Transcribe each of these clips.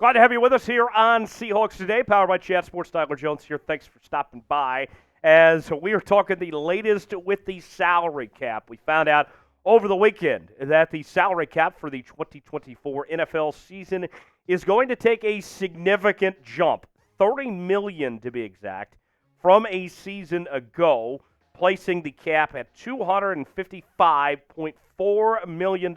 Glad to have you with us here on Seahawks Today, powered by Chat Sports. Tyler Jones here. Thanks for stopping by as we are talking the latest with the salary cap. We found out over the weekend that the salary cap for the 2024 NFL season is going to take a significant jump, $30 million to be exact, from a season ago, placing the cap at $255.4 million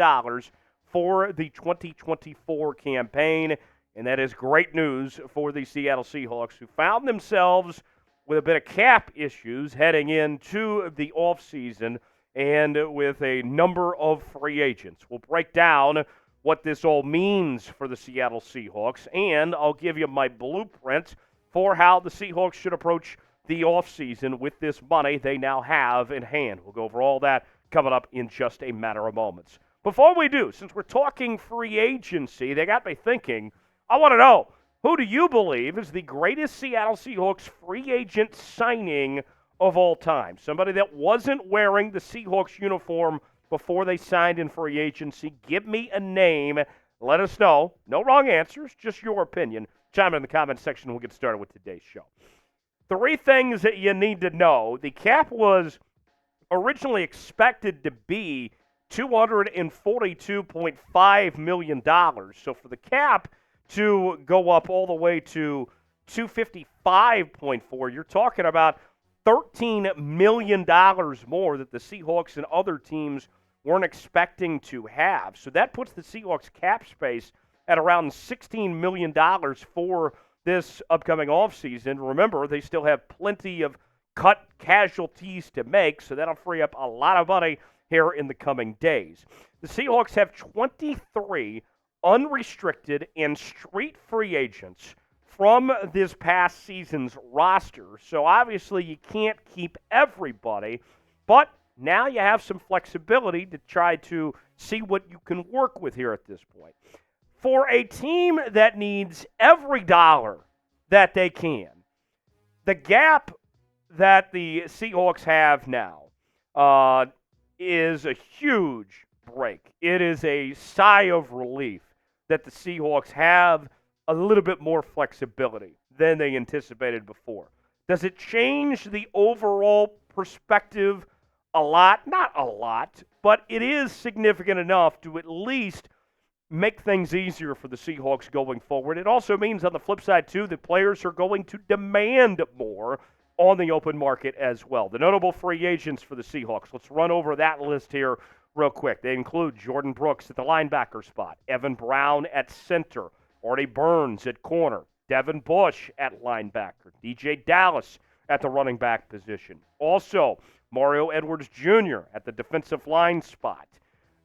for the 2024 campaign. And that is great news for the Seattle Seahawks, who found themselves with a bit of cap issues heading into the offseason and with a number of free agents. We'll break down what this all means for the Seattle Seahawks, and I'll give you my blueprint for how the Seahawks should approach the offseason with this money they now have in hand. We'll go over all that coming up in just a matter of moments. Before we do, since we're talking free agency, they got me thinking, I want to know, who do you believe is the greatest Seattle Seahawks free agent signing of all time? Somebody that wasn't wearing the Seahawks uniform before they signed in free agency. Give me a name. Let us know. No wrong answers, just your opinion. Chime in the comments section and we'll get started with today's show. Three things that you need to know. The cap was originally expected to be $242.5 million. So for the cap to go up all the way to 255.4, you're talking about $13 million more that the Seahawks and other teams weren't expecting to have. So that puts the Seahawks cap space at around $16 million for this upcoming offseason. Remember, they still have plenty of cut casualties to make, so that'll free up a lot of money here in the coming days. The Seahawks have 23 unrestricted and street free agents from this past season's roster. So obviously you can't keep everybody, but now you have some flexibility to try to see what you can work with here at this point. For a team that needs every dollar that they can, the gap that the Seahawks have now is a huge break. It is a sigh of relief that the Seahawks have a little bit more flexibility than they anticipated before. Does it change the overall perspective a lot? Not a lot, but it is significant enough to at least make things easier for the Seahawks going forward. It also means on the flip side, too, that players are going to demand more on the open market as well. The notable free agents for the Seahawks, let's run over that list here real quick. They include Jordyn Brooks at the linebacker spot, Devin Brown at center, Artie Burns at corner, Devin Bush at linebacker, DeeJay Dallas at the running back position. Also, Mario Edwards Jr. at the defensive line spot,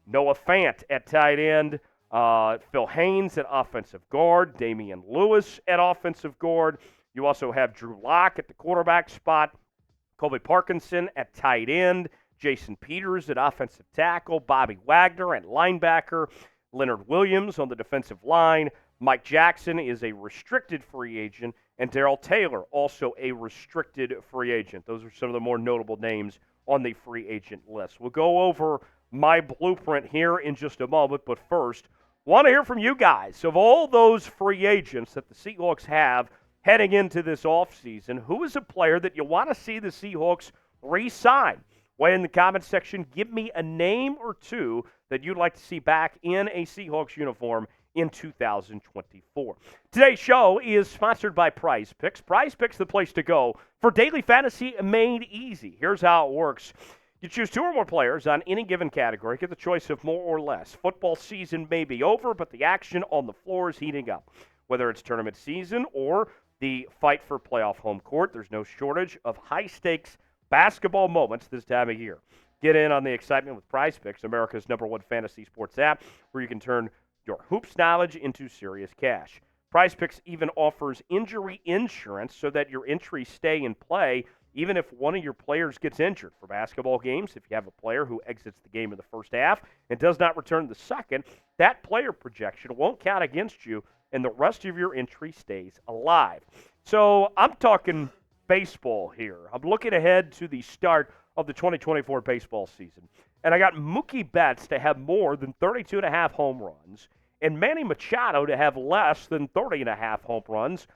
Noah Fant at tight end, Phil Haynes at offensive guard, Damian Lewis at offensive guard. You also have Drew Lock at the quarterback spot, Colby Parkinson at tight end, Jason Peters at offensive tackle, Bobby Wagner at linebacker, Leonard Williams on the defensive line, Mike Jackson is a restricted free agent, and Darrell Taylor also a restricted free agent. Those are some of the more notable names on the free agent list. We'll go over my blueprint here in just a moment, but first, want to hear from you guys. Of all those free agents that the Seahawks have heading into this offseason, who is a player that you want to see the Seahawks re-sign? Weigh in the comments section. Give me a name or two that you'd like to see back in a Seahawks uniform in 2024. Today's show is sponsored by PrizePicks. PrizePicks, the place to go for daily fantasy made easy. Here's how it works. You choose two or more players on any given category. Get the choice of more or less. Football season may be over, but the action on the floor is heating up. Whether it's tournament season or the fight for playoff home court, there's no shortage of high-stakes basketball moments this time of year. Get in on the excitement with PrizePicks, America's #1 fantasy sports app, where you can turn your hoops knowledge into serious cash. PrizePicks even offers injury insurance so that your entries stay in play even if one of your players gets injured. For basketball games, if you have a player who exits the game in the first half and does not return the second, that player projection won't count against you, and the rest of your entry stays alive. So I'm talking baseball here. I'm looking ahead to the start of the 2024 baseball season, and I got Mookie Betts to have more than 32.5 home runs and Manny Machado to have less than 30.5 home runs.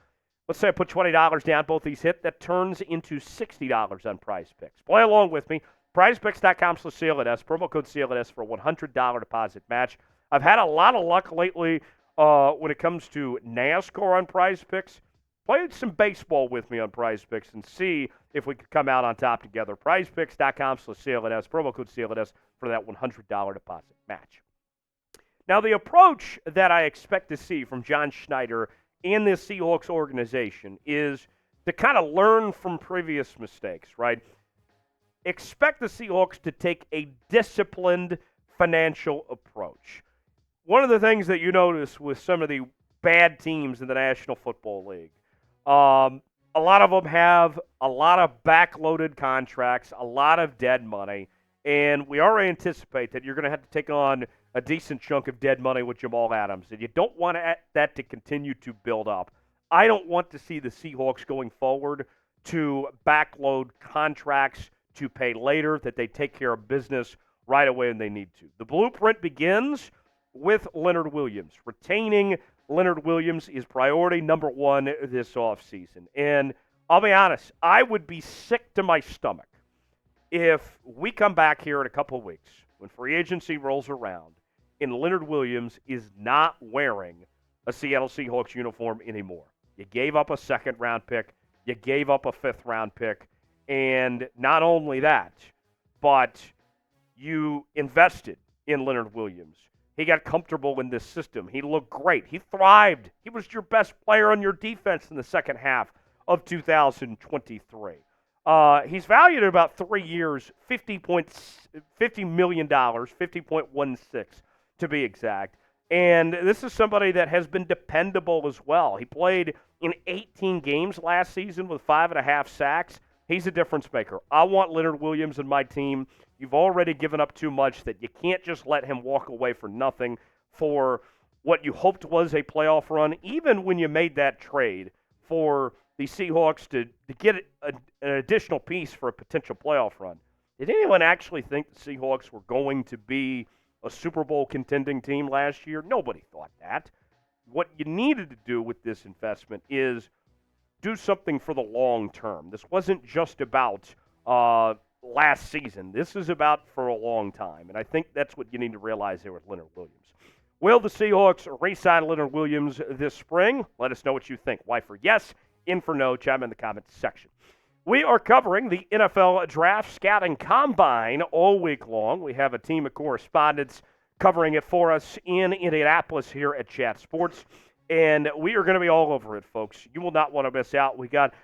Let's say I put $20 down, both these hit. That turns into $60 on PrizePicks. Play along with me. PrizePicks.com/CLNS, promo code CLNS for a $100 deposit match. I've had a lot of luck lately when it comes to NASCAR on PrizePicks. Play some baseball with me on PrizePicks and see if we could come out on top together. PrizePicks.com/CLNS, promo code CLNS for that $100 deposit match. Now, the approach that I expect to see from John Schneider and this Seahawks organization is to kind of learn from previous mistakes, right? Expect the Seahawks to take a disciplined financial approach. One of the things that you notice with some of the bad teams in the National Football League, a lot of them have a lot of backloaded contracts, a lot of dead money, and we already anticipate that you're going to have to take on a decent chunk of dead money with Jamal Adams, and you don't want that to continue to build up. I don't want to see the Seahawks going forward to backload contracts to pay later, that they take care of business right away when they need to. The blueprint begins with Leonard Williams. Retaining Leonard Williams is priority number one this offseason. And I'll be honest, I would be sick to my stomach if we come back here in a couple of weeks when free agency rolls around and Leonard Williams is not wearing a Seattle Seahawks uniform anymore. You gave up a second-round pick. You gave up a fifth-round pick. And not only that, but you invested in Leonard Williams. He got comfortable in this system. He looked great. He thrived. He was your best player on your defense in the second half of 2023. He's valued at about 3 years, $50 million, 50.16 to be exact. And this is somebody that has been dependable as well. He played in 18 games last season with 5.5 sacks. He's a difference maker. I want Leonard Williams in my team. You've already given up too much that you can't just let him walk away for nothing for what you hoped was a playoff run, even when you made that trade for the Seahawks to get an additional piece for a potential playoff run. Did anyone actually think the Seahawks were going to be a Super Bowl contending team last year? Nobody thought that. What you needed to do with this investment is do something for the long term. This wasn't just about last season. This is about for a long time, and I think that's what you need to realize here with Leonard Williams. Will the Seahawks re-sign Leonard Williams this spring? Let us know what you think. Y for yes, in for no. Chime in the comments section. We are covering the NFL Draft Scouting Combine all week long. We have a team of correspondents covering it for us in Indianapolis here at Chat Sports, and we are going to be all over it, folks. You will not want to miss out. We got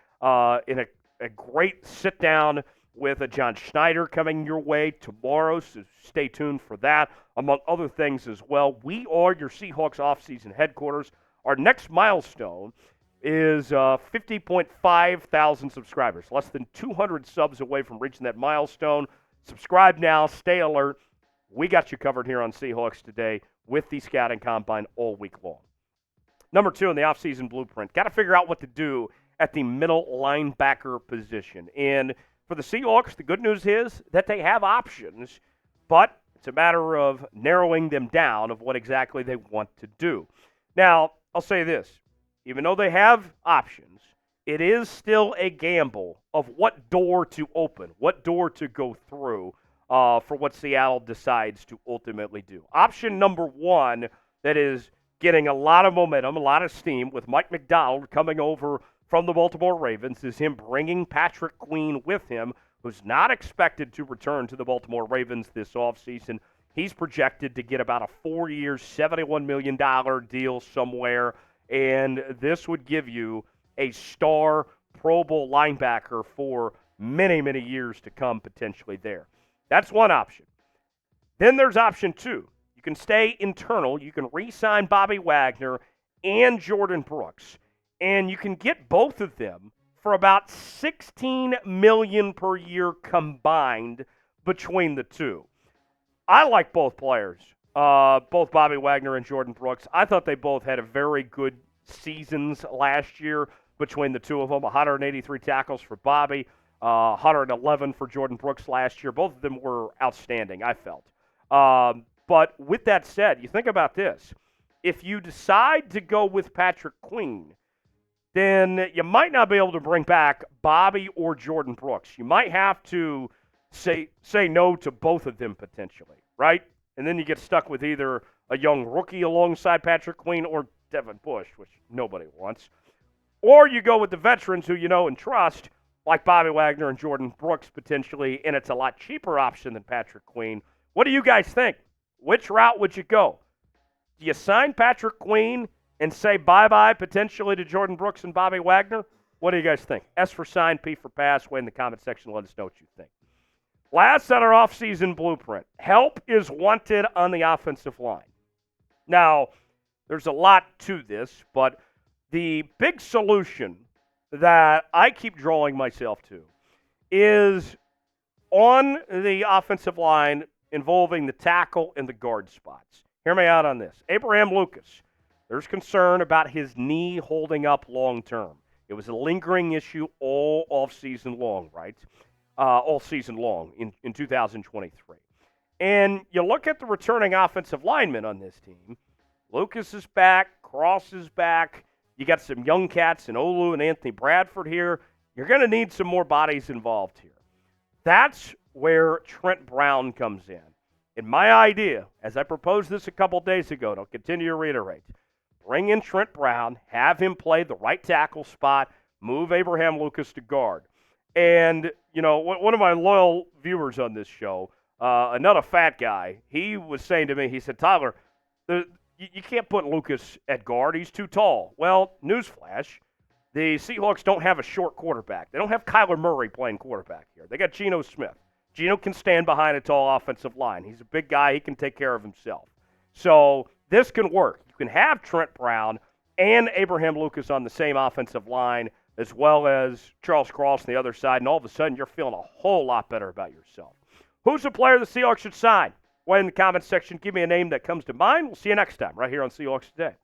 in a great sit-down with John Schneider coming your way tomorrow, so stay tuned for that, among other things as well. We are your Seahawks offseason headquarters. Our next milestone is 50.5 thousand subscribers, less than 200 subs away from reaching that milestone. Subscribe now, stay alert. We got you covered here on Seahawks Today with the Scouting Combine all week long. Number 2 in the offseason blueprint, got to figure out what to do at the middle linebacker position. And for the Seahawks, the good news is that they have options, but it's a matter of narrowing them down of what exactly they want to do. Now, I'll say this. Even though they have options, it is still a gamble of what door to open, what door to go through for what Seattle decides to ultimately do. Option number 1 that is getting a lot of momentum, a lot of steam with Mike McDonald coming over from the Baltimore Ravens is him bringing Patrick Queen with him, who's not expected to return to the Baltimore Ravens this offseason. He's projected to get about a 4-year, $71 million deal somewhere, and this would give you a star Pro Bowl linebacker for many, many years to come potentially there. That's one option. Then there's option 2. You can stay internal. You can re-sign Bobby Wagner and Jordyn Brooks, and you can get both of them for about $16 million per year combined between the two. I like both players, both Bobby Wagner and Jordyn Brooks. I thought they both had a very good seasons last year between the two of them. 183 tackles for Bobby, 111 for Jordyn Brooks last year. Both of them were outstanding, I felt. But with that said, you think about this. if you decide to go with Patrick Queen, then you might not be able to bring back Bobby or Jordyn Brooks. You might have to say no to both of them potentially, right? And then you get stuck with either a young rookie alongside Patrick Queen or Devin Bush, which nobody wants. Or you go with the veterans who you know and trust, like Bobby Wagner and Jordyn Brooks potentially, and it's a lot cheaper option than Patrick Queen. What do you guys think? Which route would you go? Do you sign Patrick Queen and say bye-bye potentially to Jordyn Brooks and Bobby Wagner? What do you guys think? S for sign, P for pass. Way in the comment section. Let us know what you think. Last on our offseason blueprint, help is wanted on the offensive line. Now, there's a lot to this, but the big solution that I keep drawing myself to is on the offensive line involving the tackle and the guard spots. Hear me out on this. Abraham Lucas, there's concern about his knee holding up long term. It was a lingering issue all offseason long, right? All season long in 2023. And you look at the returning offensive linemen on this team. Lucas is back. Cross is back. You got some young cats in Olu and Anthony Bradford here. You're going to need some more bodies involved here. That's where Trent Brown comes in. And my idea, as I proposed this a couple days ago, and I'll continue to reiterate, bring in Trent Brown, have him play the right tackle spot, move Abraham Lucas to guard. And, you know, one of my loyal viewers on this show, another fat guy, he was saying to me, he said, Tyler, you can't put Lucas at guard. He's too tall. Well, newsflash, the Seahawks don't have a short quarterback. They don't have Kyler Murray playing quarterback here. They got Geno Smith. Geno can stand behind a tall offensive line. He's a big guy. He can take care of himself. So this can work. You can have Trent Brown and Abraham Lucas on the same offensive line as well as Charles Cross on the other side, and all of a sudden you're feeling a whole lot better about yourself. Who's the player the Seahawks should sign? Write in the comments section. Give me a name that comes to mind. We'll see you next time right here on Seahawks Today.